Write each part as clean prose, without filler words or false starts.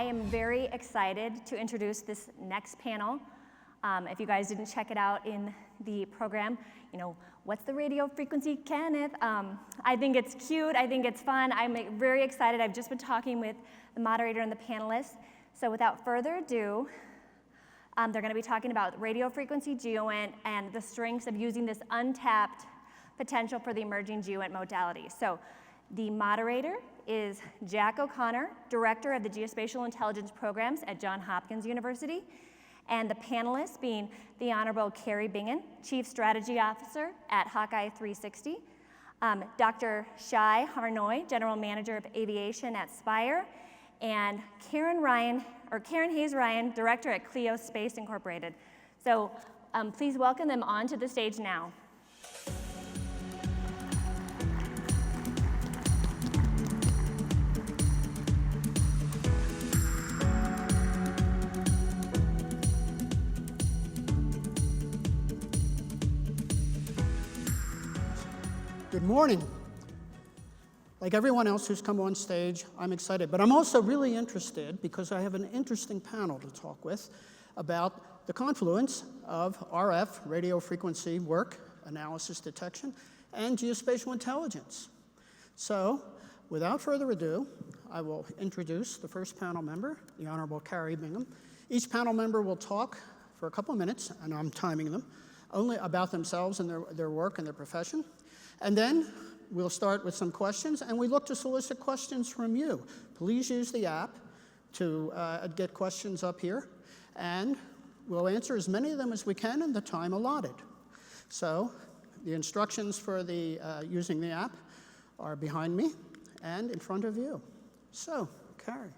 am very excited to introduce this next panel. If you guys didn't check it out in the program, you know, what's the radio frequency, Kenneth? I think it's cute, I think it's fun. I'm very excited. I've just been talking with the moderator and the panelists. So without further ado, they're gonna be talking about radio frequency GEOINT and the strengths of using this untapped potential for the emerging GEOINT modality. So the moderator is Jack O'Connor, Director of the Geospatial Intelligence Programs at Johns Hopkins University, and the panelists being the Honorable Kari Bingen, Chief Strategy Officer at Hawkeye 360, Dr. Shay, Har-Noy, General Manager of Aviation at Spire, and Karyn Hayes Ryan, Director at Kleos Space Incorporated. So please welcome them onto the stage now. Good morning. Like everyone else who's come on stage, I'm excited, but I'm also really interested because I have an interesting panel to talk with about the confluence of RF, radio frequency work, analysis detection, and geospatial intelligence. So, without further ado, I will introduce the first panel member, the Honorable Kari Bingen. Each panel member will talk for a couple of minutes, and I'm timing them, only about themselves and their work and their profession. And then we'll start with some questions, and we look to solicit questions from you. Please use the app to get questions up here, and we'll answer as many of them as we can in the time allotted. So the instructions for using the app are behind me and in front of you. So, Kari.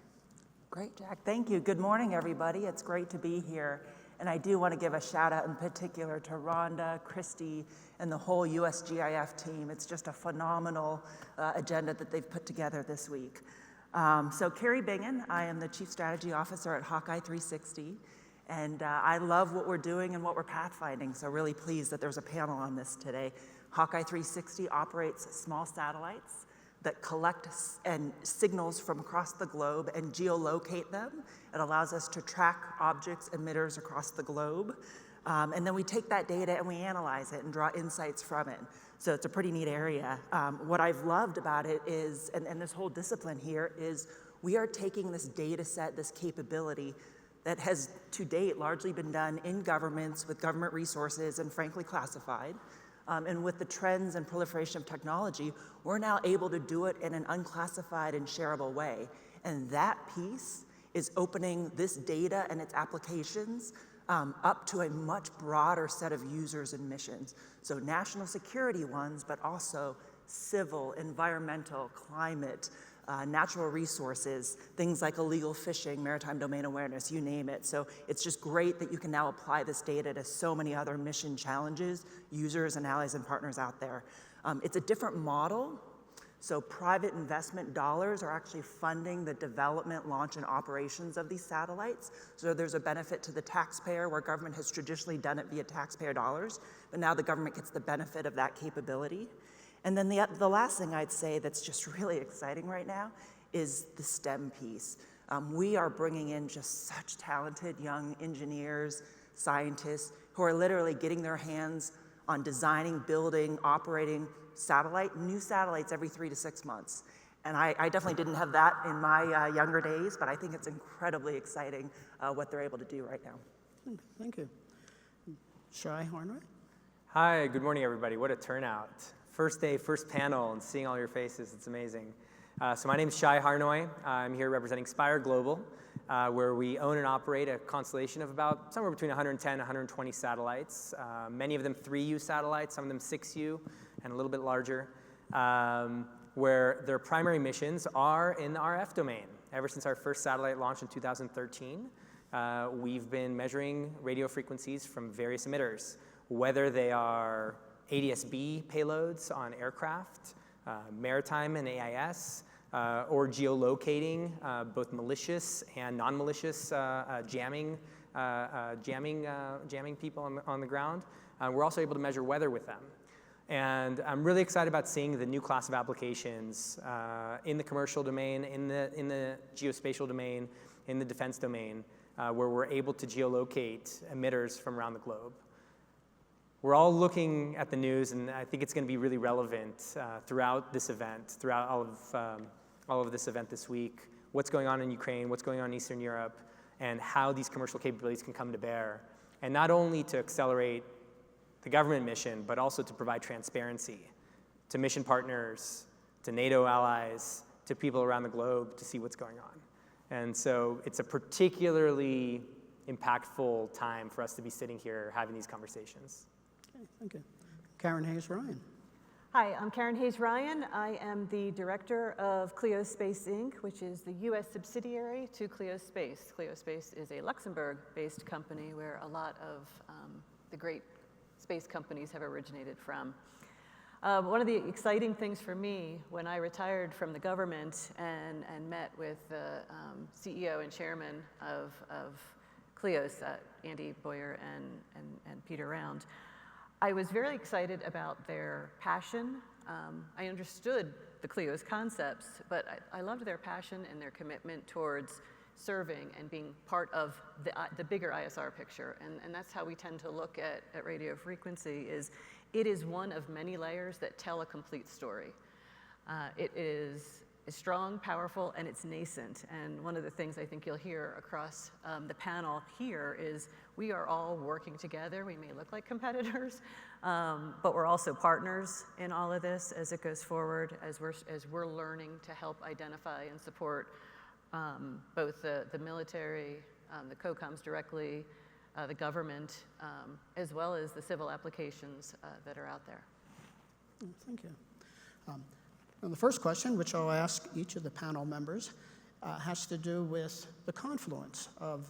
Great, Jack. Thank you. Good morning, everybody. It's great to be here. And I do want to give a shout out in particular to Rhonda, Christy, and the whole USGIF team. It's just a phenomenal agenda that they've put together this week. So Kari Bingen, I am the Chief Strategy Officer at Hawkeye 360. And I love what we're doing and what we're pathfinding. So really pleased that there's a panel on this today. Hawkeye 360 operates small satellites that collect and signals from across the globe and geolocate them. It allows us to track objects, emitters across the globe. And then we take that data and we analyze it and draw insights from it. So it's a pretty neat area. What I've loved about it is, and this whole discipline here is, we are taking this data set, this capability that has to date largely been done in governments with government resources and frankly classified. And with the trends and proliferation of technology, we're now able to do it in an unclassified and shareable way. And that piece is opening this data and its applications up to a much broader set of users and missions. So national security ones, but also civil, environmental, climate, natural resources, things like illegal fishing, maritime domain awareness, you name it. So it's just great that you can now apply this data to so many other mission challenges, users and allies and partners out there. It's a different model. So private investment dollars are actually funding the development, launch, and operations of these satellites. So there's a benefit to the taxpayer where government has traditionally done it via taxpayer dollars, but now the government gets the benefit of that capability. And then the last thing I'd say that's just really exciting right now is the STEM piece. We are bringing in just such talented young engineers, scientists, who are literally getting their hands on designing, building, operating new satellites every 3 to 6 months. And I definitely didn't have that in my younger days, but I think it's incredibly exciting what they're able to do right now. Thank you. Shay, Har-Noy. Hi, good morning, everybody. What a turnout. First day, first panel, and seeing all your faces, it's amazing. So my name is Shay Har-Noy. I'm here representing Spire Global, where we own and operate a constellation of about somewhere between 110 and 120 satellites, many of them 3U satellites, some of them 6U, and a little bit larger, where their primary missions are in the RF domain. Ever since our first satellite launched in 2013, we've been measuring radio frequencies from various emitters, whether they are ADS-B payloads on aircraft, maritime and AIS, or geolocating, both malicious and non-malicious jamming people on the ground. We're also able to measure weather with them. And I'm really excited about seeing the new class of applications in the commercial domain, in the geospatial domain, in the defense domain where we're able to geolocate emitters from around the globe. We're all looking at the news, and I think it's going to be really relevant throughout this event, throughout all of this event this week, what's going on in Ukraine, what's going on in Eastern Europe, and how these commercial capabilities can come to bear, and not only to accelerate the government mission, but also to provide transparency to mission partners, to NATO allies, to people around the globe to see what's going on. And so it's a particularly impactful time for us to be sitting here having these conversations. Okay, thank you. Karen Hayes-Ryan. Hi, I'm Karen Hayes-Ryan. I am the director of Kleos Space Inc., which is the U.S. subsidiary to Kleos Space. Kleos Space is a Luxembourg-based company where a lot of the great space companies have originated from. One of the exciting things for me when I retired from the government and met with the CEO and chairman of Kleos, Andy Boyer and Peter Round, I was very excited about their passion. I understood the Kleos concepts, but I loved their passion and their commitment towards serving and being part of the bigger ISR picture. And that's how we tend to look at radio frequency. It is one of many layers that tell a complete story. It is strong, powerful, and it's nascent. And one of the things I think you'll hear across the panel here is we are all working together. We may look like competitors, but we're also partners in all of this as it goes forward, as we're learning to help identify and support both the military, the COCOMs directly, the government, as well as the civil applications that are out there. Thank you. And the first question, which I'll ask each of the panel members, has to do with the confluence of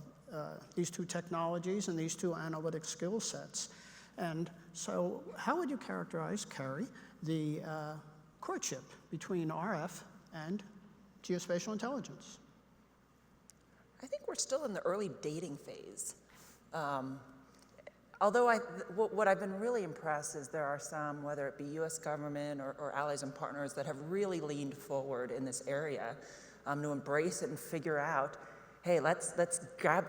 these two technologies and these two analytic skill sets. And so how would you characterize, Kari, the courtship between RF and geospatial intelligence? I think we're still in the early dating phase. Although what I've been really impressed is there are some, whether it be US government or allies and partners, that have really leaned forward in this area to embrace it and figure out, hey, let's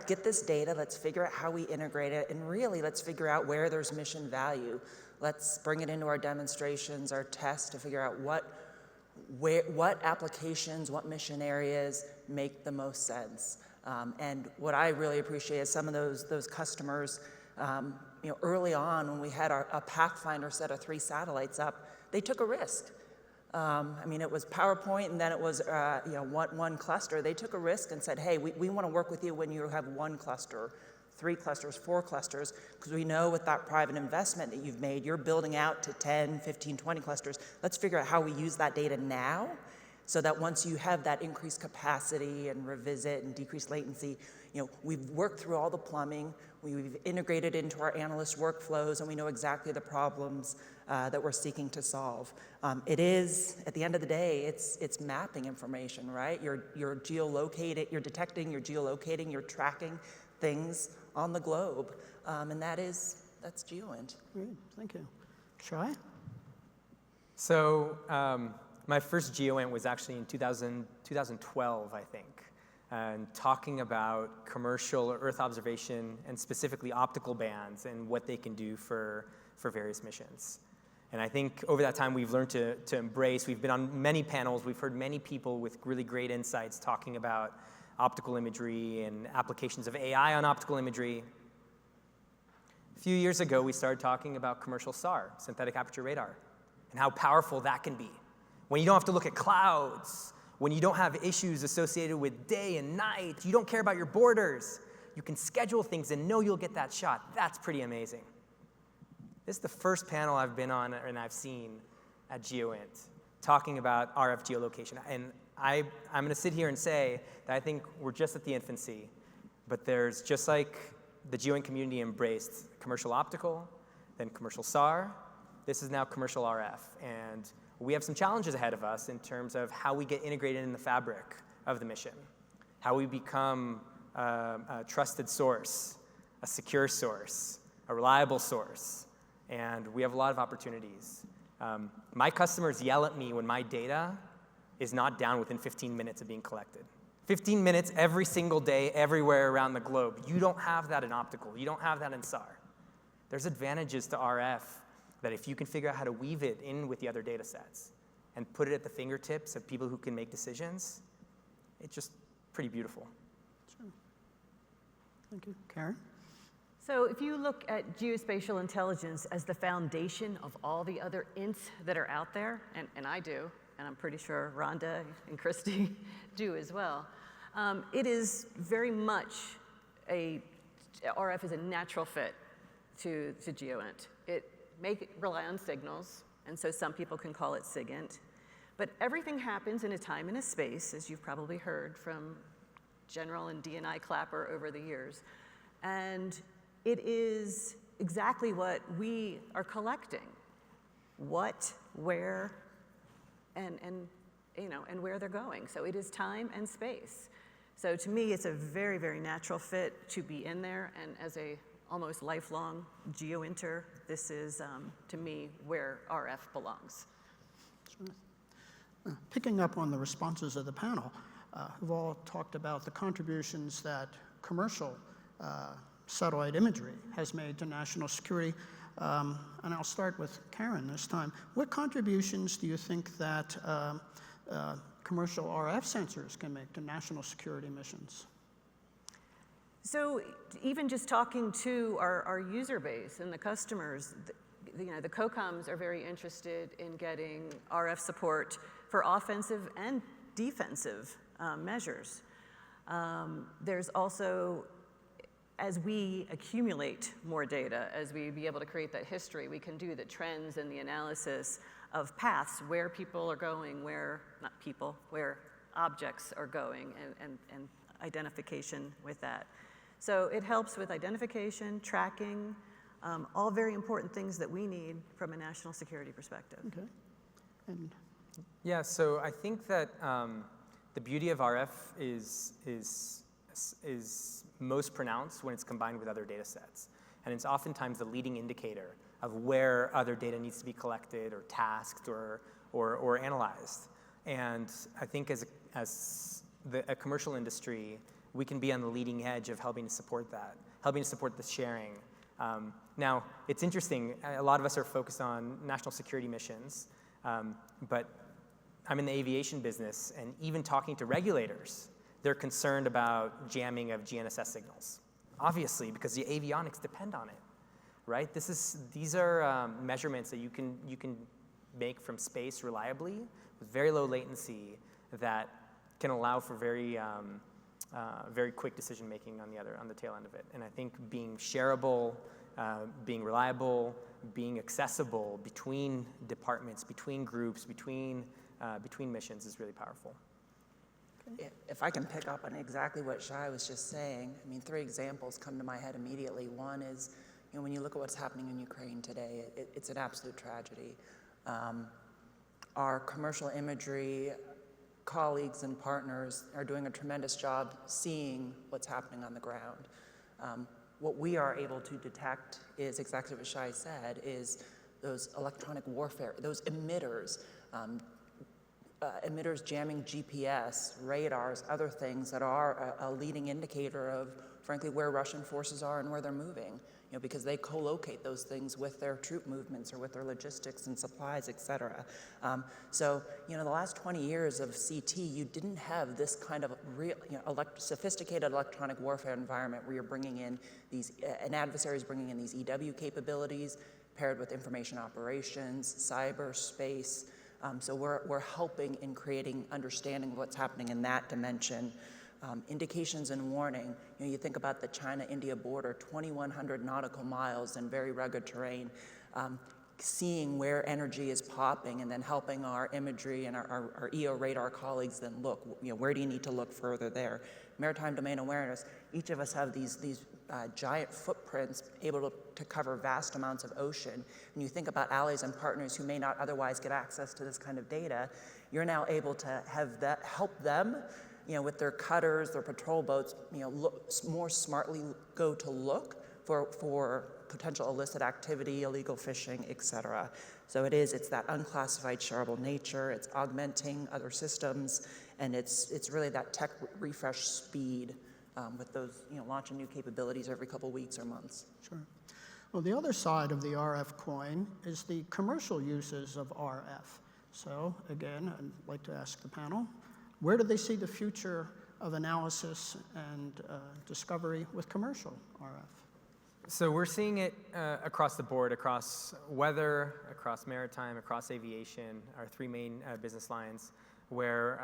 get this data, let's figure out how we integrate it, and really let's figure out where there's mission value. Let's bring it into our demonstrations, our tests, to figure out what applications, what mission areas make the most sense. And what I really appreciate is some of those customers, early on when we had a Pathfinder set of 3 satellites up, they took a risk. It was PowerPoint and then it was one cluster. They took a risk and said, hey, we want to work with you when you have 1 cluster, 3 clusters, 4 clusters, because we know with that private investment that you've made, you're building out to 10, 15, 20 clusters. Let's figure out how we use that data now, so that once you have that increased capacity and revisit and decreased latency, we've worked through all the plumbing, we've integrated into our analyst workflows, and we know exactly the problems that we're seeking to solve. It is, at the end of the day, it's mapping information, right? You're geolocating, you're detecting, you're geolocating, you're tracking things on the globe, and that's GEOINT. Great, thank you. Shay? So my first GEOINT was actually in 2012, I think, and talking about commercial Earth observation and specifically optical bands and what they can do for various missions. And I think over that time we've learned to embrace, we've been on many panels, we've heard many people with really great insights talking about optical imagery and applications of AI on optical imagery. A few years ago we started talking about commercial SAR, synthetic aperture radar, and how powerful that can be. When you don't have to look at clouds, when you don't have issues associated with day and night, you don't care about your borders, you can schedule things and know you'll get that shot. That's pretty amazing. This is the first panel I've been on and I've seen at GEOINT talking about RF geolocation. And I'm going to sit here and say that I think we're just at the infancy, but there's, just like the GEOINT community embraced commercial optical, then commercial SAR, this is now commercial RF. And we have some challenges ahead of us in terms of how we get integrated in the fabric of the mission, how we become a trusted source, a secure source, a reliable source, and we have a lot of opportunities. My customers yell at me when my data is not down within 15 minutes of being collected. 15 minutes every single day, everywhere around the globe. You don't have that in optical. You don't have that in SAR. There's advantages to RF that if you can figure out how to weave it in with the other data sets and put it at the fingertips of people who can make decisions, it's just pretty beautiful. Sure. Thank you. Karyn? So if you look at geospatial intelligence as the foundation of all the other ints that are out there, and I do, and I'm pretty sure Rhonda and Christy do as well, it is very much RF is a natural fit to GEOINT. It may rely on signals, and so some people can call it SIGINT, but everything happens in a time and a space, as you've probably heard from General and D&I Clapper over the years, and it is exactly what we are collecting. What, where, and where they're going. So it is time and space. So to me, it's a very, very natural fit to be in there. And as a almost lifelong GeoInter, this is, to me, where RF belongs. Sure. Picking up on the responses of the panel, who've all talked about the contributions that commercial satellite imagery has made to national security. And I'll start with Karyn this time. What contributions do you think that commercial RF sensors can make to national security missions? So even just talking to our user base and the customers, the COCOMs are very interested in getting RF support for offensive and defensive measures. There's also, as we accumulate more data, as we be able to create that history, we can do the trends and the analysis of paths, where people are going, where objects are going, and identification with that. So it helps with identification, tracking, all very important things that we need from a national security perspective. Okay. And yeah, so I think that the beauty of RF is most pronounced when it's combined with other data sets. And it's oftentimes the leading indicator of where other data needs to be collected or tasked or analyzed. And I think as a commercial industry, we can be on the leading edge of helping to support that, helping to support the sharing. Now, it's interesting, a lot of us are focused on national security missions, but I'm in the aviation business, and even talking to regulators, they're concerned about jamming of GNSS signals, obviously, because the avionics depend on it, right? These are measurements that you can make from space reliably with very low latency that can allow for very quick decision making on the tail end of it. And I think being shareable, being reliable, being accessible between departments, between groups, between missions is really powerful. If I can pick up on exactly what Shay was just saying, I mean, 3 examples come to my head immediately. One is, when you look at what's happening in Ukraine today, it's an absolute tragedy. Our commercial imagery colleagues and partners are doing a tremendous job seeing what's happening on the ground. What we are able to detect is exactly what Shay said, is those electronic warfare, those emitters, emitters jamming GPS, radars, other things that are a leading indicator of, frankly, where Russian forces are and where they're moving, because they co-locate those things with their troop movements or with their logistics and supplies, et cetera. So, the last 20 years of CT, you didn't have this kind of real, sophisticated electronic warfare environment where you're bringing in an adversary is bringing in these EW capabilities paired with information operations, cyberspace. So we're helping in creating understanding of what's happening in that dimension. Indications and warning, you think about the China-India border, 2,100 nautical miles in very rugged terrain, seeing where energy is popping and then helping our imagery and our EO radar colleagues then look, where do you need to look further there? Maritime domain awareness, each of us have these giant footprints able to cover vast amounts of ocean. When you think about allies and partners who may not otherwise get access to this kind of data, you're now able to have that help them, with their cutters, their patrol boats, more smartly go to look for potential illicit activity, illegal fishing, et cetera. So it's that unclassified shareable nature, it's augmenting other systems, And it's really that tech refresh speed with those, launching new capabilities every couple weeks or months. Sure. Well, the other side of the RF coin is the commercial uses of RF. So again, I'd like to ask the panel, where do they see the future of analysis and discovery with commercial RF? So we're seeing it across the board, across weather, across maritime, across aviation, our three main business lines, where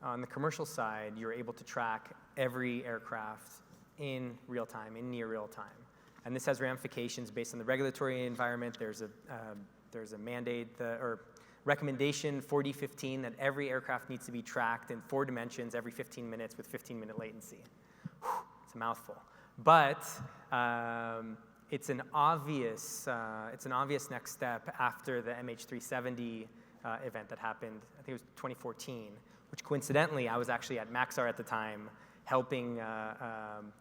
on the commercial side, you're able to track every aircraft in real time, in near real time. And this has ramifications based on the regulatory environment. There's a mandate or recommendation 4015 that every aircraft needs to be tracked in 4 dimensions every 15 minutes with 15-minute latency. Whew, it's a mouthful. But it's an obvious next step after the MH370 event that happened. I think it was 2014, which coincidentally I was actually at Maxar at the time, helping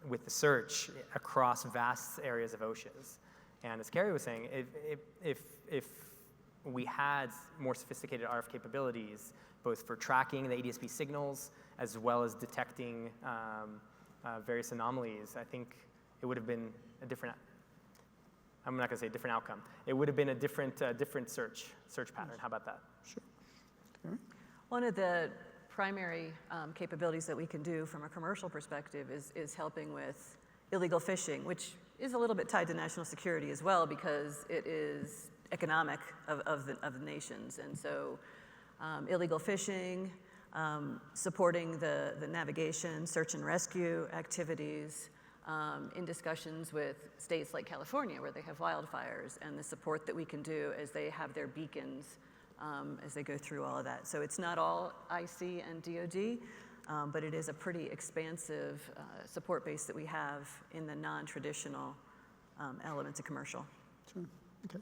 with the search across vast areas of oceans. And as Kari was saying, if we had more sophisticated RF capabilities, both for tracking the ADS-B signals as well as detecting various anomalies, I think it would have been a different, I'm not going to say different outcome. It would have been a different search pattern. How about that? Sure. Kari? One of the primary capabilities that we can do from a commercial perspective is helping with illegal fishing, which is a little bit tied to national security as well, because it is economic of the nations. And so illegal fishing, supporting the navigation, search and rescue activities, in discussions with states like California where they have wildfires, and the support that we can do as they have their beacons as they go through all of that. So it's not all IC and DoD, but it is a pretty expansive support base that we have in the non-traditional elements of commercial. Sure. Okay.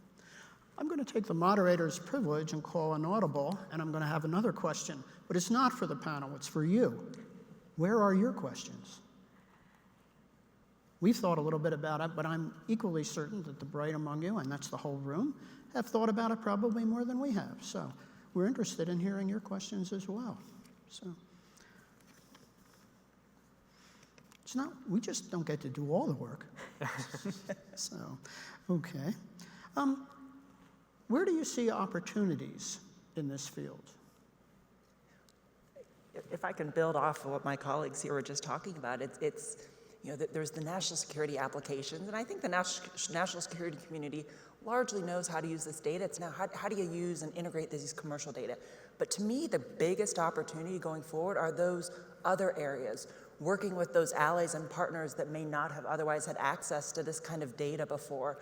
I'm going to take the moderator's privilege and call an audible, and I'm going to have another question, but it's not for the panel, it's for you. Where are your questions? We've thought a little bit about it, but I'm equally certain that the bright among you, and that's the whole room, have thought about it probably more than we have. So we're interested in hearing your questions as well. So it's not, we just don't get to do all the work. So, okay. Where do you see opportunities in this field? If I can build off of what my colleagues here were just talking about, it's there's the national security applications, and I think the national security community largely knows how to use this data. It's now how do you use and integrate these commercial data? But to me, the biggest opportunity going forward are those other areas, working with those allies and partners that may not have otherwise had access to this kind of data before,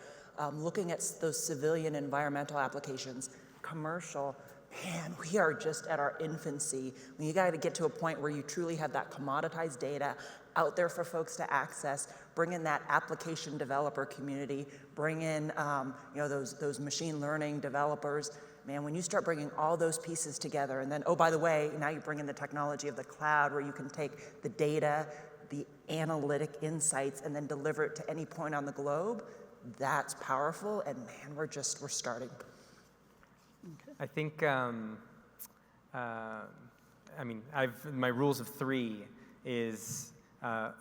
looking at those civilian environmental applications, commercial. Man, we are just at our infancy. When you got to get to a point where you truly have that commoditized data out there for folks to access, bring in that application developer community, bring in those machine learning developers. Man, when you start bringing all those pieces together, and then, oh, by the way, now you bring in the technology of the cloud where you can take the data, the analytic insights, and then deliver it to any point on the globe, that's powerful, and man, we're starting. I think, my rules of 3 is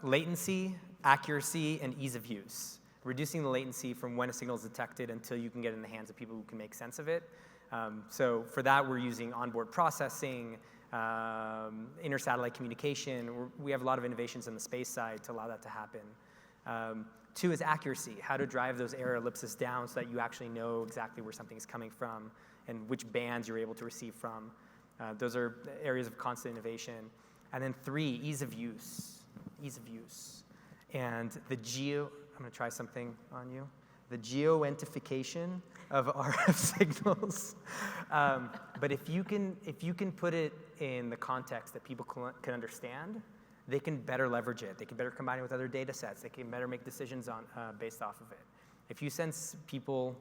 latency, accuracy, and ease of use. Reducing the latency from when a signal is detected until you can get it in the hands of people who can make sense of it. So for that, we're using onboard processing, inter-satellite communication. We have a lot of innovations on the space side to allow that to happen. 2 is accuracy, how to drive those error ellipses down so that you actually know exactly where something is coming from and which bands you're able to receive from. Those are areas of constant innovation. And then 3, ease of use. Ease of use. And I'm going to try something on you. The geointification of RF signals. But if you can put it in the context that people can understand, they can better leverage it. They can better combine it with other data sets. They can better make decisions based off of it. If you send people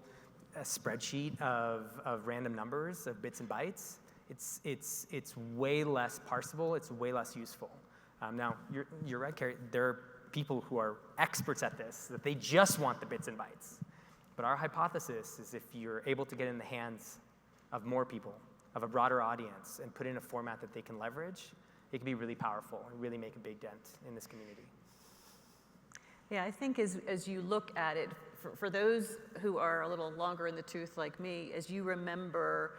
a spreadsheet of random numbers, of bits and bytes, it's way less parsable. It's way less useful. Now, you're right, Kari. There are people who are experts at this, that they just want the bits and bytes. But our hypothesis is if you're able to get in the hands of more people, of a broader audience and put it in a format that they can leverage, it can be really powerful and really make a big dent in this community. Yeah, I think as you look at it, for those who are a little longer in the tooth like me, as you remember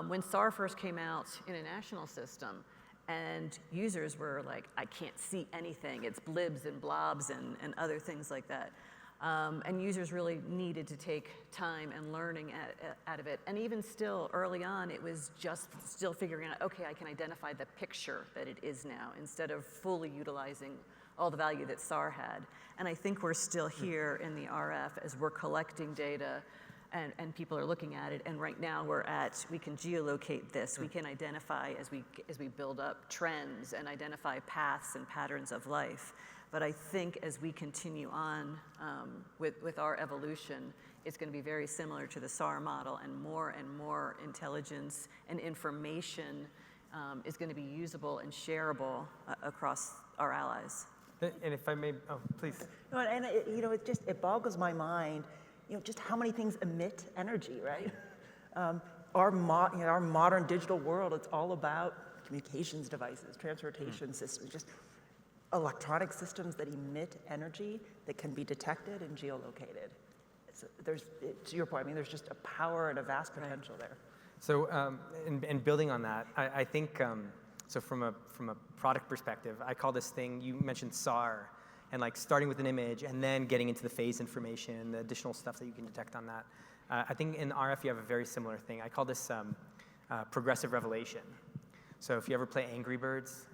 when SAR first came out in a national system, and users were like, I can't see anything, it's blibs and blobs and other things like that. And users really needed to take time and learning out of it. And even still, early on, it was just still figuring out, okay, I can identify the picture that it is now, instead of fully utilizing all the value that SAR had. And I think we're still here in the RF as we're collecting data and people are looking at it. And right now we can geolocate this. We can identify as we build up trends and identify paths and patterns of life. But I think as we continue on with our evolution, it's going to be very similar to the SAR model, and more intelligence and information is going to be usable and shareable across our allies. And if I may, oh, please. No, and it boggles my mind, just how many things emit energy, right? Our modern digital world, it's all about communications devices, transportation systems, just electronic systems that emit energy that can be detected and geolocated. To your point, there's just a power and a vast potential there. So, and building on that, I think, so from a product perspective, I call this thing, you mentioned SAR, and like starting with an image and then getting into the phase information, the additional stuff that you can detect on that. I think in RF you have a very similar thing. I call this progressive revelation. So if you ever play Angry Birds,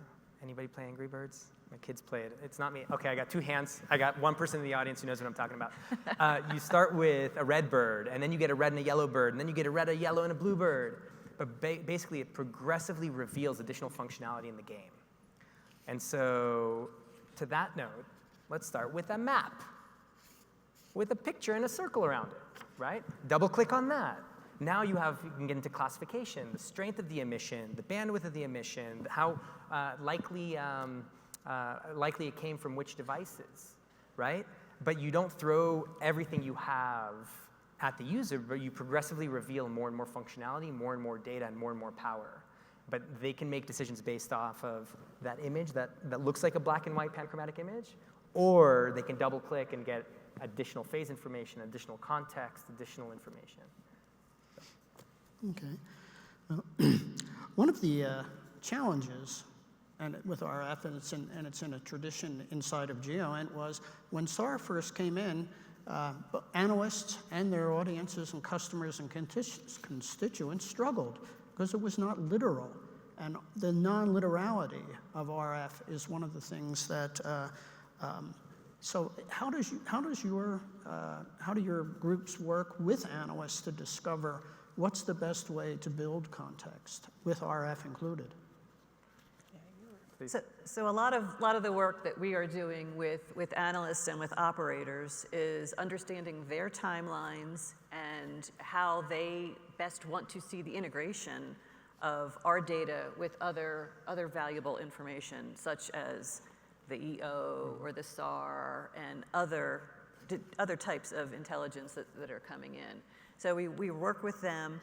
anybody play Angry Birds? My kids play it. It's not me. Okay, I got two hands. I got one person in the audience who knows what I'm talking about. You start with a red bird, and then you get a red and a yellow bird, and then you get a red, a yellow, and a blue bird. But basically, it progressively reveals additional functionality in the game. And so, to that note, let's start with a map with a picture and a circle around it, right? Double click on that. Now you can get into classification, the strength of the emission, the bandwidth of the emission, how likely it came from which devices, right? But you don't throw everything you have at the user, but you progressively reveal more and more functionality, more and more data, and more power. But they can make decisions based off of that image that looks like a black and white panchromatic image, or they can double click and get additional phase information, additional context, additional information. Okay. Well, one of the challenges with RF, and it's in a tradition inside of GEOINT, was when SAR first came in, analysts and their audiences and customers and constituents struggled because it was not literal. And the non-literality of RF is one of the things that, so how do your groups work with analysts to discover what's the best way to build context with RF included? So a lot of the work that we are doing with analysts and with operators is understanding their timelines and how they best want to see the integration of our data with other valuable information, such as the EO or the SAR and other types of intelligence that are coming in. So we work with them,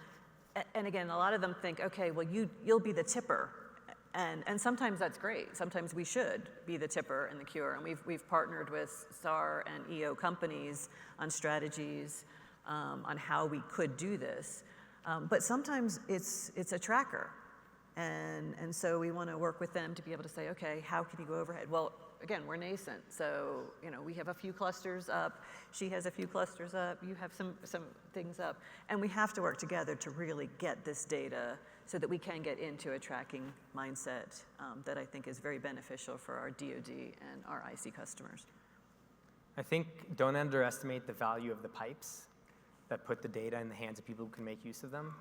and again, a lot of them think, okay, well you'll be the tipper. And sometimes that's great. Sometimes we should be the tipper and the cure. And we've partnered with SAR and EO companies on strategies on how we could do this. But sometimes it's a tracker. And so we want to work with them to be able to say, okay, how can you go overhead? Well, again, we're nascent. So, we have a few clusters up. She has a few clusters up. You have some things up. And we have to work together to really get this data so that we can get into a tracking mindset that I think is very beneficial for our DoD and our IC customers. I think don't underestimate the value of the pipes that put the data in the hands of people who can make use of them.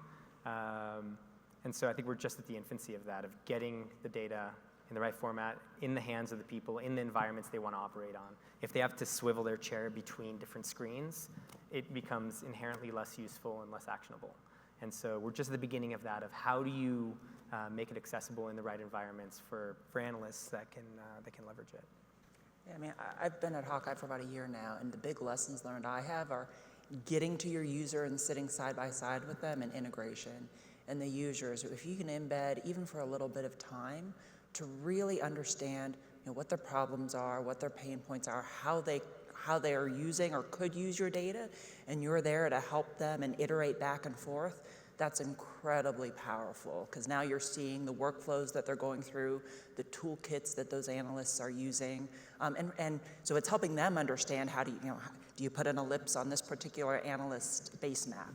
And so I think we're just at the infancy of that, of getting the data in the right format, in the hands of the people, in the environments they want to operate on. If they have to swivel their chair between different screens, it becomes inherently less useful and less actionable. And so we're just at the beginning of that, of how do you make it accessible in the right environments for analysts that can leverage it. Yeah, I've been at Hawkeye for about a year now, and the big lessons learned I have are getting to your user and sitting side by side with them and integration. and the users, if you can embed, even for a little bit of time, to really understand what their problems are, what their pain points are, how they are using or could use your data, and you're there to help them and iterate back and forth, that's incredibly powerful, because now you're seeing the workflows that they're going through, the toolkits that those analysts are using, and so it's helping them understand how do you put an ellipse on this particular analyst base map.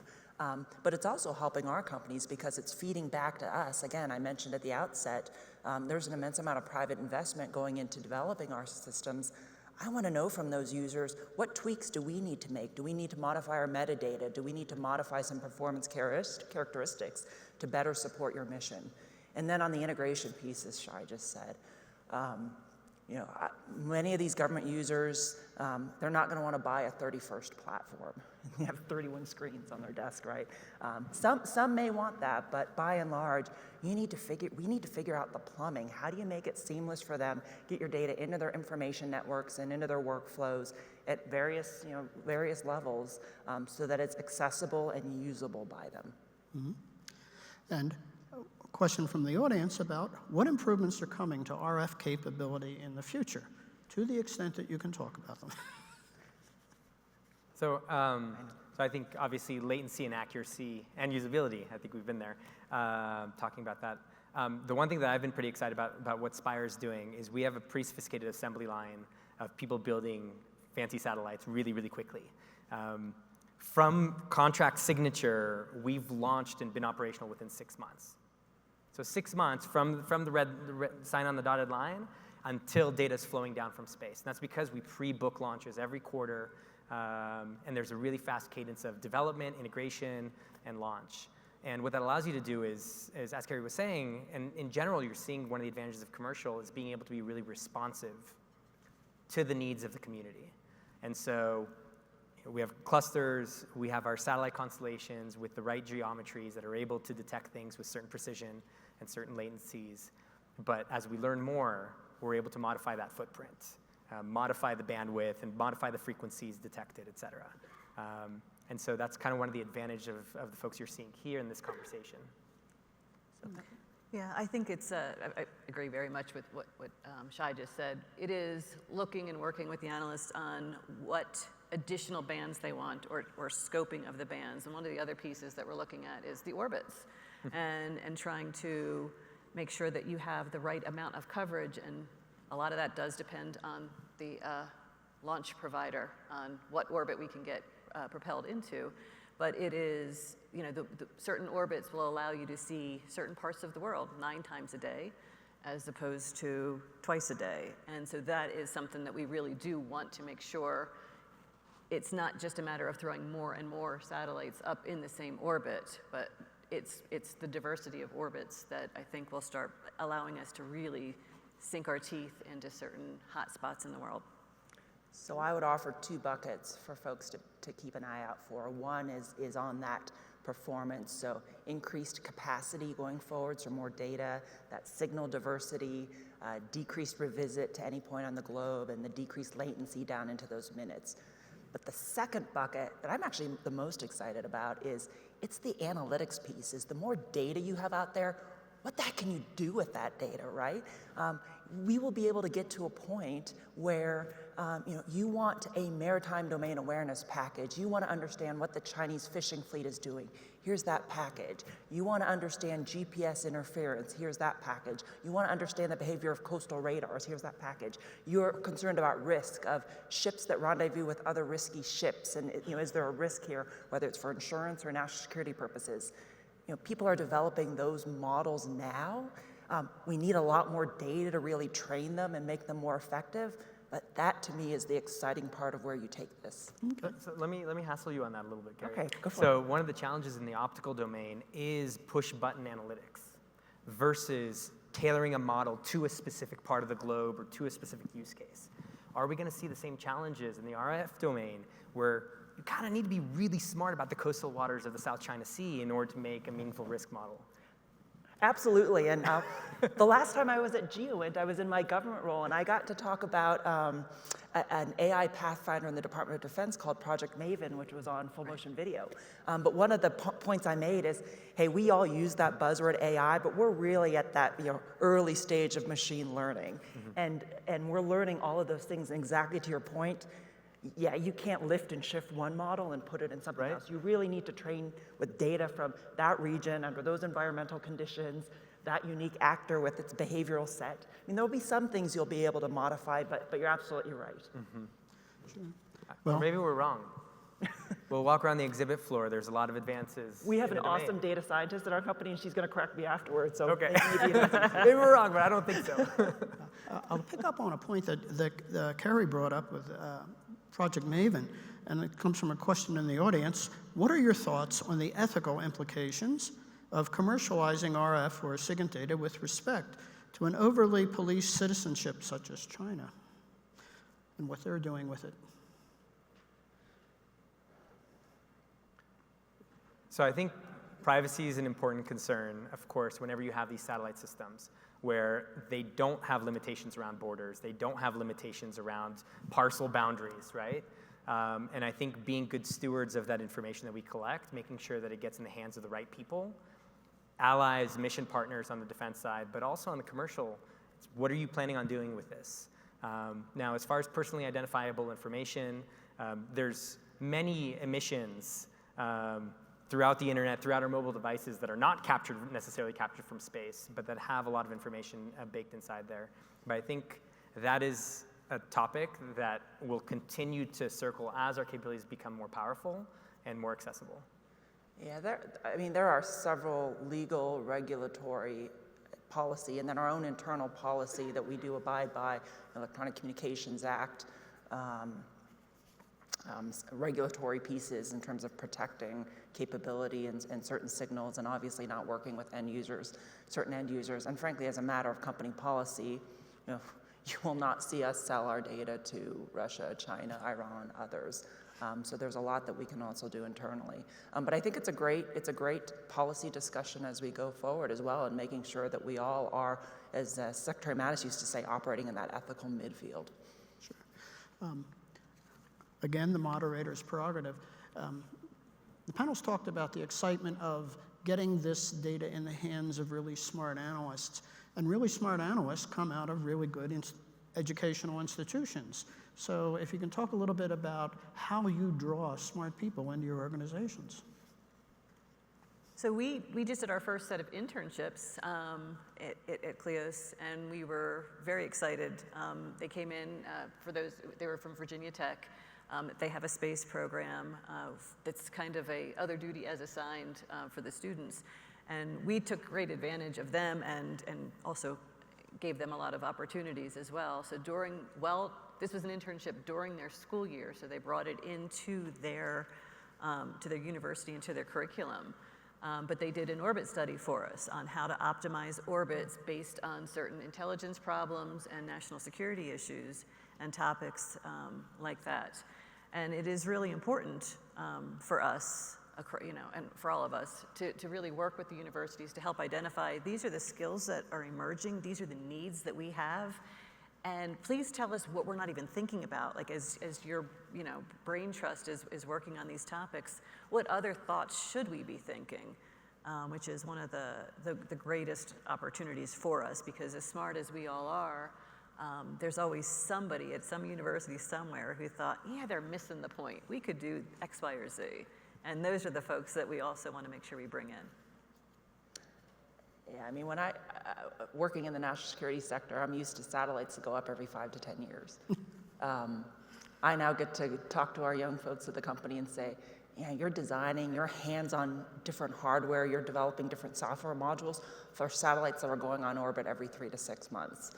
But it's also helping our companies because it's feeding back to us. Again, I mentioned at the outset, there's an immense amount of private investment going into developing our systems. I want to know from those users, what tweaks do we need to make? Do we need to modify our metadata? Do we need to modify some performance characteristics to better support your mission? And then on the integration piece, as Shay just said, many of these government users, they're not going to want to buy a 31st platform. They have 31 screens on their desk, right? Some may want that, but by and large, we need to figure out the plumbing. How do you make it seamless for them? Get your data into their information networks and into their workflows at various levels, so that it's accessible and usable by them. Mm-hmm. And a question from the audience about what improvements are coming to RF capability in the future, to the extent that you can talk about them. So I think obviously latency and accuracy and usability, I think we've been there talking about that. The one thing that I've been pretty excited about what Spire is doing is we have a pretty sophisticated assembly line of people building fancy satellites really, really quickly. From contract signature, we've launched and been operational within 6 months. So 6 months from the red sign on the dotted line until data is flowing down from space. And that's because we pre-book launches every quarter, and there's a really fast cadence of development, integration, and launch. And what that allows you to do is as Kari was saying, and in general, you're seeing one of the advantages of commercial is being able to be really responsive to the needs of the community. And so we have clusters, we have our satellite constellations with the right geometries that are able to detect things with certain precision and certain latencies. But as we learn more, we're able to modify that footprint, modify the bandwidth, and modify the frequencies detected, et cetera. And so that's kind of one of the advantages of the folks you're seeing here in this conversation. So. Yeah, I think it's, I agree very much with what Shay just said. It is looking and working with the analysts on what additional bands they want or scoping of the bands. And one of the other pieces that we're looking at is the orbits and trying to make sure that you have the right amount of coverage. And a lot of that does depend on the launch provider, on what orbit we can get propelled into. But it is, the certain orbits will allow you to see certain parts of the world 9 times a day, as opposed to twice a day. And so that is something that we really do want to make sure it's not just a matter of throwing more and more satellites up in the same orbit, but it's the diversity of orbits that I think will start allowing us to really sink our teeth into certain hot spots in the world. So I would offer 2 buckets for folks to keep an eye out for. One is on that performance, so increased capacity going forward, so more data, that signal diversity, decreased revisit to any point on the globe, and the decreased latency down into those minutes. But the second bucket that I'm actually the most excited about it's the analytics piece, is the more data you have out there, what the heck can you do with that data, right? We will be able to get to a point where you want a maritime domain awareness package. You want to understand what the Chinese fishing fleet is doing. Here's that package. You want to understand GPS interference. Here's that package. You want to understand the behavior of coastal radars. Here's that package. You're concerned about risk of ships that rendezvous with other risky ships. And is there a risk here, whether it's for insurance or national security purposes? People are developing those models now. We need a lot more data to really train them and make them more effective. But that, to me, is the exciting part of where you take this. Okay. So let me hassle you on that a little bit, Kari. Okay, go for it. So one of the challenges in the optical domain is push-button analytics versus tailoring a model to a specific part of the globe or to a specific use case. Are we going to see the same challenges in the RF domain where you kind of need to be really smart about the coastal waters of the South China Sea in order to make a meaningful risk model? Absolutely, and the last time I was at GEOINT, I was in my government role, and I got to talk about an AI pathfinder in the Department of Defense called Project Maven, which was on full motion video. But one of the points I made is, hey, we all use that buzzword AI, but we're really at that early stage of machine learning, and we're learning all of those things. And exactly to your point, yeah, you can't lift and shift one model and put it in something else. You really need to train with data from that region under those environmental conditions, that unique actor with its behavioral set. I mean, there'll be some things you'll be able to modify, but you're absolutely right. Sure. Well, maybe we're wrong. We'll walk around the exhibit floor. There's a lot of advances. We have in an the domain. awesome data scientist at our company, and she's going to correct me afterwards. So Okay. maybe Maybe we're wrong, but I don't think so. I'll pick up on a point that Kari brought up with Project Maven, and it comes from a question in the audience. What are your thoughts on the ethical implications of commercializing RF or SIGINT data with respect to an overly policed citizenship such as China and what they're doing with it? So I think privacy is an important concern, of course, whenever you have these satellite systems where they don't have limitations around borders, they don't have limitations around parcel boundaries, right? And I think being good stewards of that information that we collect, making sure that it gets in the hands of the right people, allies, mission partners on the defense side, but also on the commercial, what are you planning on doing with this? Now, as far as personally identifiable information, there's many emissions throughout the internet, throughout our mobile devices that are not necessarily captured from space, but that have a lot of information baked inside there. But I think that is a topic that will continue to circle as our capabilities become more powerful and more accessible. Yeah, there are several legal, regulatory policy, and then our own internal policy that we do abide by, Electronic Communications Act, regulatory pieces in terms of protecting capability and certain signals, and obviously not working with certain end users. And frankly, as a matter of company policy, you will not see us sell our data to Russia, China, Iran, others. So there's a lot that we can also do internally. But I think it's a great policy discussion as we go forward as well, and making sure that we all are, as Secretary Mattis used to say, operating in that ethical midfield. Sure. Again, the moderator's prerogative. The panel's talked about the excitement of getting this data in the hands of really smart analysts. And really smart analysts come out of really good educational institutions. So if you can talk a little bit about how you draw smart people into your organizations. So we just did our first set of internships at Kleos, and we were very excited. They came in, they were from Virginia Tech. They have a space program that's kind of a other duty as assigned for the students. And we took great advantage of them and also gave them a lot of opportunities as well. So this was an internship during their school year, so they brought it into their university, into their curriculum. But they did an orbit study for us on how to optimize orbits based on certain intelligence problems and national security issues and topics like that. And it is really important for us, and for all of us, to really work with the universities to help identify these are the skills that are emerging, these are the needs that we have, and please tell us what we're not even thinking about. Like as your brain trust is working on these topics, what other thoughts should we be thinking? Which is one of the greatest opportunities for us, because as smart as we all are, there's always somebody at some university somewhere who thought, yeah, they're missing the point. We could do X, Y, or Z. And those are the folks that we also want to make sure we bring in. Yeah, I mean, when working in the national security sector, I'm used to satellites that go up every 5 to 10 years. I now get to talk to our young folks at the company and say, yeah, you're designing, you're hands-on different hardware, you're developing different software modules for satellites that are going on orbit every 3 to 6 months.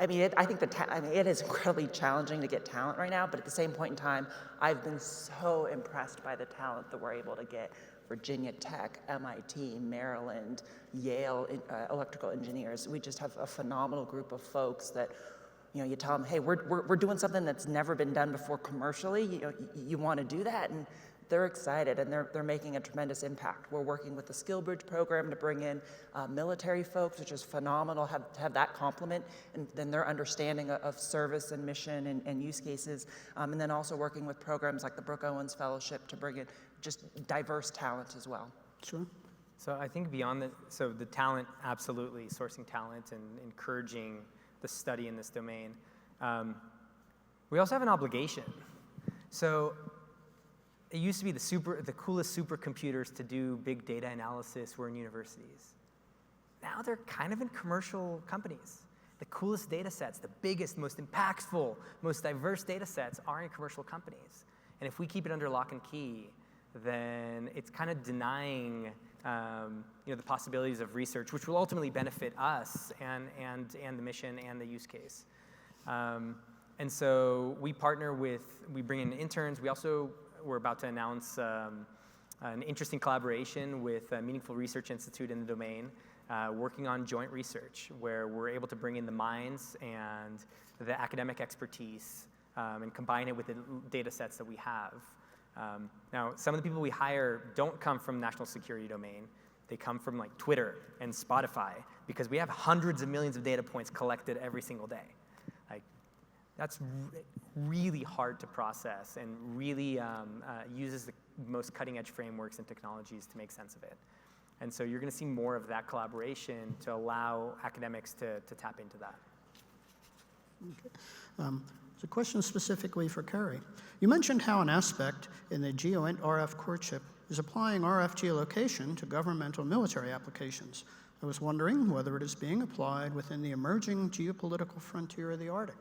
I mean, I think it is incredibly challenging to get talent right now, but at the same point in time, I've been so impressed by the talent that we're able to get. Virginia Tech, MIT, Maryland, Yale, electrical engineers. We just have a phenomenal group of folks that, you tell them, hey, we're doing something that's never been done before commercially. You want to do that? And they're excited and they're making a tremendous impact. We're working with the Skill Bridge program to bring in military folks, which is phenomenal, to have that complement, and then their understanding of service and mission and use cases. And then also working with programs like the Brooke Owens Fellowship to bring in just diverse talent as well. Sure. So I think beyond the talent, absolutely, sourcing talent and encouraging the study in this domain. We also have an obligation. So it used to be the coolest supercomputers to do big data analysis were in universities. Now they're kind of in commercial companies. The coolest data sets, the biggest, most impactful, most diverse data sets are in commercial companies. And if we keep it under lock and key, then it's kind of denying the possibilities of research, which will ultimately benefit us and the mission and the use case. And so we bring in interns. We're about to announce an interesting collaboration with Meaningful Research Institute in the domain, working on joint research, where we're able to bring in the minds and the academic expertise and combine it with the data sets that we have. Now, some of the people we hire don't come from national security domain. They come from like Twitter and Spotify, because we have hundreds of millions of data points collected every single day. Like, that's really hard to process and really uses the most cutting edge frameworks and technologies to make sense of it. And so you're going to see more of that collaboration to allow academics to tap into that. Okay. It's a question specifically for Kari. You mentioned how an aspect in the GEOINT RF courtship is applying RF geolocation to governmental military applications. I was wondering whether it is being applied within the emerging geopolitical frontier of the Arctic.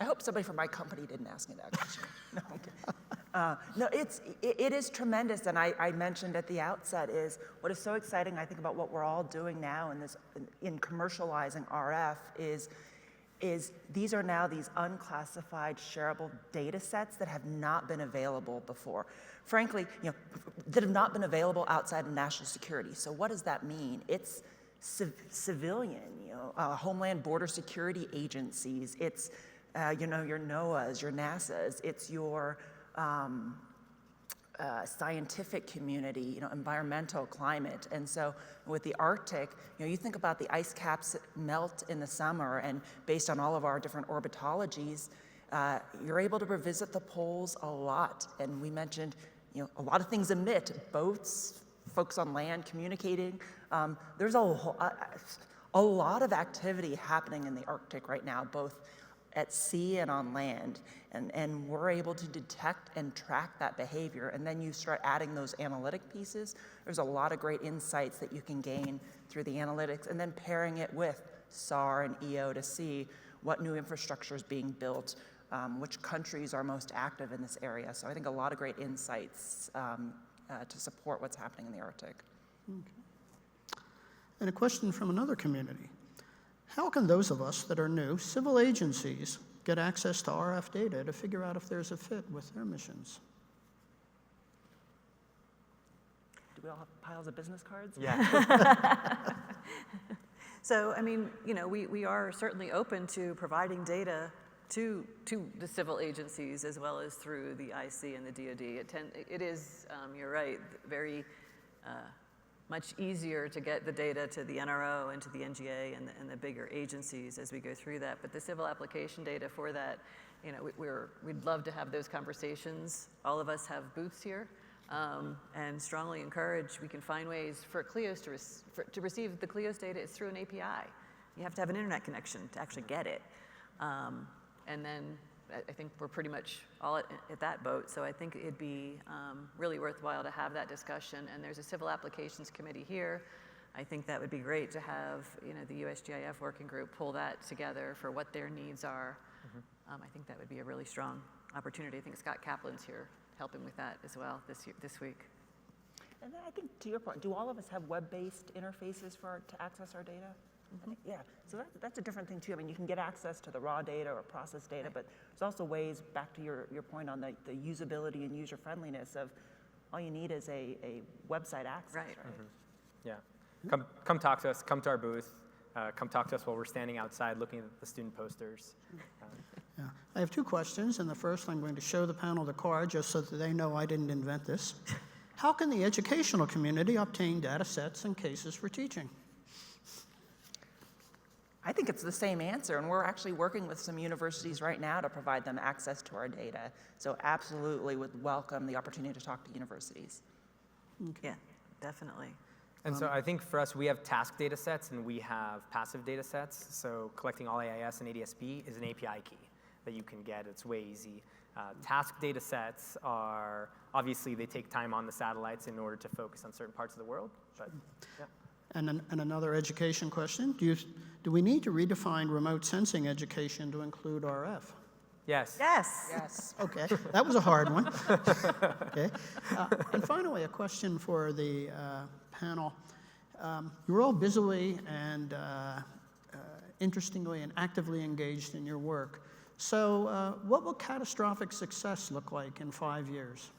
I hope somebody from my company didn't ask me that question. No, okay. No, it is tremendous, and I mentioned at the outset is what is so exciting, I think, about what we're all doing now in commercializing RF is these are now these unclassified, shareable data sets that have not been available before. Frankly, that have not been available outside of national security. So what does that mean? It's civilian, Homeland Border Security agencies. It's your NOAAs, your NASAs. It's your scientific community, environmental, climate. And so with the Arctic, you think about the ice caps melt in the summer, and based on all of our different orbitologies, you're able to revisit the poles a lot. And we mentioned, a lot of things emit, boats, folks on land communicating. There's a lot of activity happening in the Arctic right now, both at sea and on land, and we're able to detect and track that behavior, and then you start adding those analytic pieces. There's a lot of great insights that you can gain through the analytics, and then pairing it with SAR and EO to see what new infrastructure is being built, which countries are most active in this area. So I think a lot of great insights to support what's happening in the Arctic. Okay. And a question from another community. How can those of us that are new, civil agencies, get access to RF data to figure out if there's a fit with their missions? Do we all have piles of business cards? Yeah. So, we are certainly open to providing data to the civil agencies as well as through the IC and the DoD. It is, you're right, very much easier to get the data to the NRO and to the NGA and the bigger agencies as we go through that. But the civil application data for that, we'd love to have those conversations. All of us have booths here, and strongly encourage, we can find ways for Kleos to receive the Kleos data. It's through an API. You have to have an internet connection to actually get it. And then I think we're pretty much all at that boat, so I think it'd be really worthwhile to have that discussion. And there's a civil applications committee here. I think that would be great to have the USGIF working group pull that together for what their needs are. Mm-hmm. I think that would be a really strong opportunity. I think Scott Kaplan's here helping with that as well this week. And then I think, to your point, do all of us have web-based interfaces to access our data? Mm-hmm. Yeah, so that's a different thing too. You can get access to the raw data or process data, but there's also ways, back to your point on the usability and user-friendliness of all you need is a website access, right? Mm-hmm. Yeah, come talk to us, come to our booth, come talk to us while we're standing outside looking at the student posters. Yeah. I have two questions, and the first I'm going to show the panel the card just so that they know I didn't invent this. How can the educational community obtain data sets and cases for teaching? I think it's the same answer, and we're actually working with some universities right now to provide them access to our data. So absolutely would welcome the opportunity to talk to universities. Yeah, definitely. And so I think for us, we have task data sets and we have passive data sets. So collecting all AIS and ADSB is an API key that you can get. It's way easy. Task data sets are, obviously they take time on the satellites in order to focus on certain parts of the world. But, yeah. And another education question, do we need to redefine remote sensing education to include RF? Yes. Yes. Yes. Okay, that was a hard one. Okay. And finally, a question for the panel. You're all busily and interestingly and actively engaged in your work. So what will catastrophic success look like in 5 years?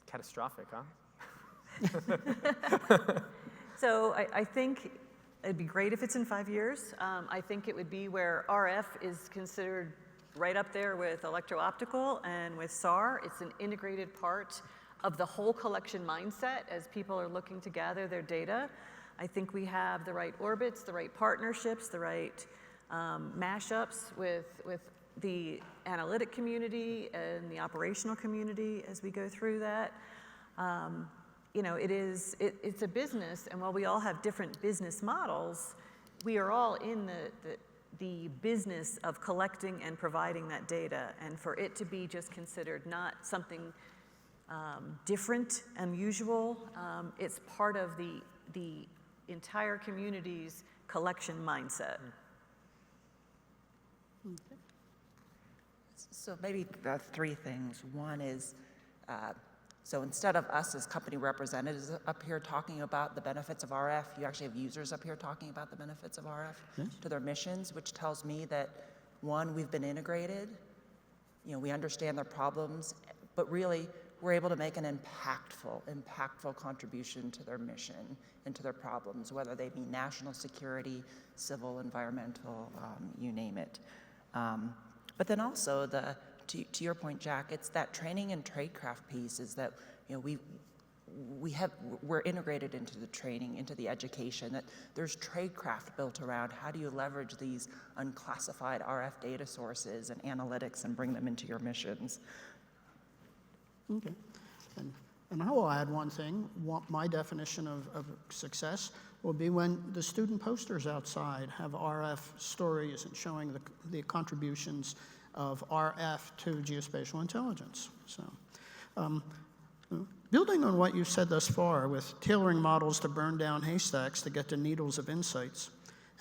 Catastrophic, huh? So I think it'd be great if it's in 5 years. I think it would be where RF is considered right up there with electro-optical and with SAR. It's an integrated part of the whole collection mindset as people are looking to gather their data. I think we have the right orbits, the right partnerships, the right mashups with the analytic community and the operational community as we go through that. You know, it's a business, and while we all have different business models, we are all in the business of collecting and providing that data, and for it to be just considered not something different, unusual, it's part of the entire community's collection mindset. Okay. So maybe three things. One is, so instead of us as company representatives up here talking about the benefits of RF, you actually have users up here talking about the benefits of RF to their missions, which tells me that, one, we've been integrated, you know, we understand their problems, but really we're able to make an impactful contribution to their mission and to their problems, whether they be national security, civil, environmental, you name it. But then also to your point, Jack, it's that training and tradecraft piece is that, you know, we're integrated into the training, into the education, that there's tradecraft built around how do you leverage these unclassified RF data sources and analytics and bring them into your missions. Okay. And I will add one thing. My definition of success will be when the student posters outside have RF stories and showing the contributions of RF to geospatial intelligence. So, building on what you've said thus far with tailoring models to burn down haystacks to get to needles of insights,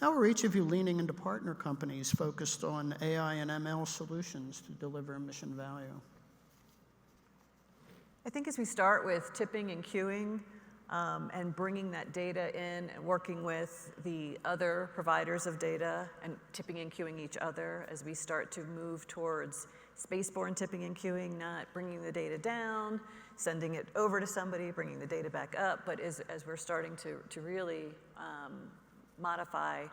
how are each of you leaning into partner companies focused on AI and ML solutions to deliver mission value? I think as we start with tipping and queuing and bringing that data in and working with the other providers of data and tipping and queuing each other as we start to move towards spaceborne tipping and queuing, not bringing the data down, sending it over to somebody, bringing the data back up, but as we're starting to really modify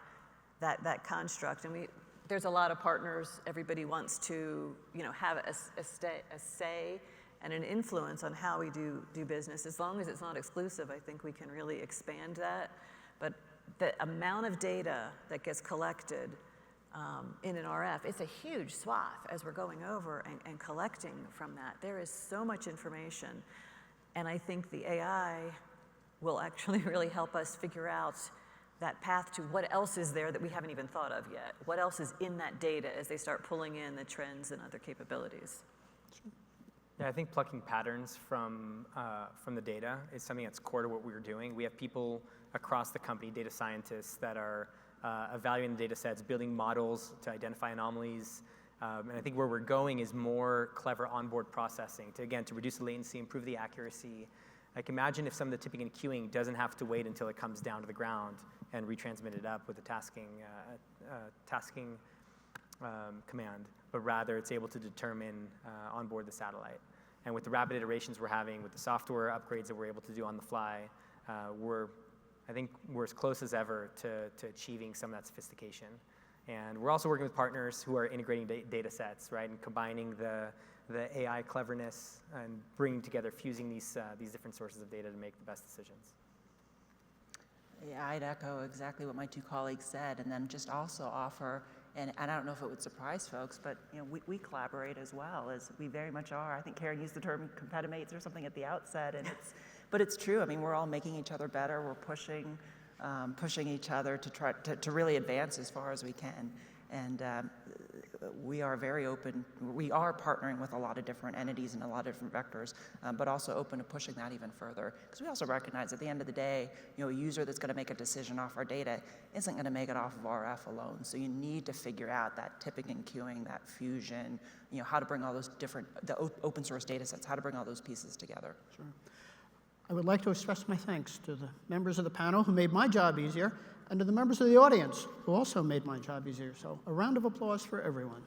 that construct. And there's a lot of partners. Everybody wants to, you know, have a say and an influence on how we do business. As long as it's not exclusive, I think we can really expand that. But the amount of data that gets collected in an RF, it's a huge swath as we're going over and collecting from that. There is so much information. And I think the AI will actually really help us figure out that path to what else is there that we haven't even thought of yet. What else is in that data as they start pulling in the trends and other capabilities. Yeah, I think plucking patterns from the data is something that's core to what we're doing. We have people across the company, data scientists, that are evaluating the data sets, building models to identify anomalies. And I think where we're going is more clever onboard processing to reduce the latency, improve the accuracy. Like imagine if some of the tipping and queuing doesn't have to wait until it comes down to the ground and retransmit it up with the tasking command, but rather it's able to determine on board the satellite. And with the rapid iterations we're having, with the software upgrades that we're able to do on the fly, I think we're as close as ever to achieving some of that sophistication. And we're also working with partners who are integrating data sets, right, and combining the AI cleverness and bringing together, fusing these different sources of data to make the best decisions. Yeah, I'd echo exactly what my two colleagues said, and then just also offer, and I don't know if it would surprise folks, but we collaborate as well, as we very much are. I think Karyn used the term competimates or something at the outset, and but it's true. I mean, we're all making each other better. We're pushing each other to try to really advance as far as we can. And we are very open. We are partnering with a lot of different entities and a lot of different vectors, but also open to pushing that even further. Because we also recognize at the end of the day, a user that's going to make a decision off our data isn't going to make it off of RF alone. So you need to figure out that tipping and queuing, that fusion, how to bring all those the open source data sets, how to bring all those pieces together. Sure. I would like to express my thanks to the members of the panel who made my job easier, and to the members of the audience who also made my job easier. So a round of applause for everyone.